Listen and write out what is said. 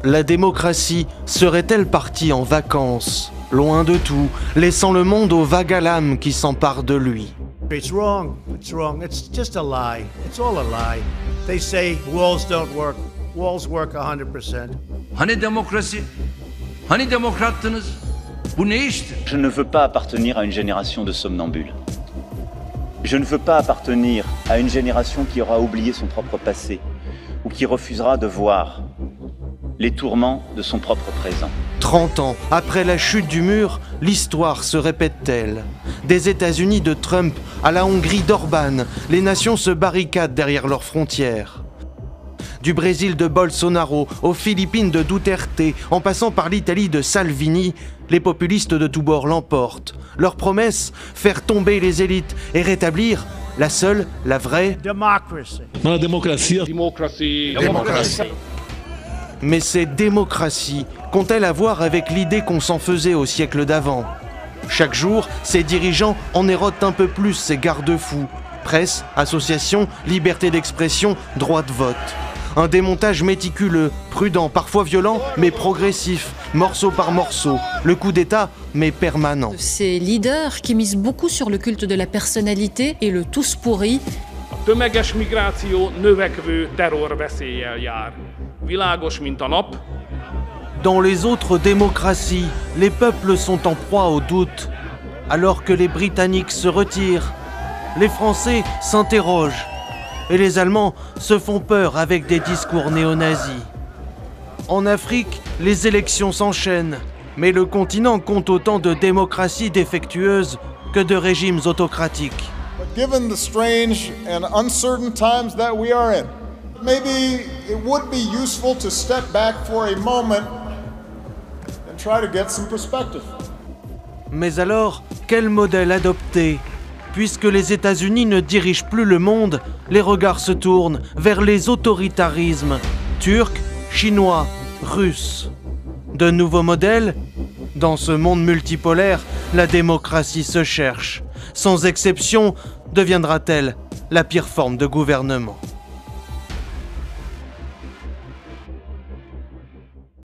La démocratie serait-elle partie en vacances, loin de tout, laissant le monde au vague à l'âme qui s'empare de lui? It's wrong. It's wrong. It's just a lie. It's all a lie. They say walls don't work. Walls work 100%. Hani demokrasi? Hani demokrattınız? Bu ne iştir? Je ne veux pas appartenir à une génération de somnambules. Je ne veux pas appartenir à une génération qui aura oublié son propre passé ou qui refusera de voir les tourments de son propre présent. 30 ans après la chute du mur, l'histoire se répète-t-elle? Des États-Unis de Trump à la Hongrie d'Orban, les nations se barricadent derrière leurs frontières. Du Brésil de Bolsonaro aux Philippines de Duterte, en passant par l'Italie de Salvini, les populistes de tous bords l'emportent. Leur promesse, faire tomber les élites et rétablir la seule, la vraie Democracy. Démocratie. Mais ces démocraties qu'ont-elles à voir avec l'idée qu'on s'en faisait au siècle d'avant? Chaque jour, ces dirigeants en érodent un peu plus ces garde-fous. Presse, associations, liberté d'expression, droit de vote. Un démontage méticuleux, prudent, parfois violent, mais progressif, morceau par morceau. Le coup d'État, mais permanent. Ces leaders qui misent beaucoup sur le culte de la personnalité et le tous pourri. Tömeges migráció növekvő terrorveszéllyel jár. Világos, mint a nap. Dans les autres démocraties, les peuples sont en proie au doute. Alors que les Britanniques se retirent, les Français s'interrogent. Et les Allemands se font peur avec des discours néo-nazis. En Afrique, les élections s'enchaînent. Mais le continent compte autant de démocraties défectueuses que de régimes autocratiques. Given the strange and uncertain times that we are in, maybe it would be useful to step back for a moment and try to get some perspective. Mais alors, quel modèle adopter? Puisque les États-Unis ne dirigent plus le monde, les regards se tournent vers les autoritarismes turcs, chinois, russes. De nouveaux modèles? Dans ce monde multipolaire, la démocratie se cherche. Sans exception, deviendra-t-elle la pire forme de gouvernement?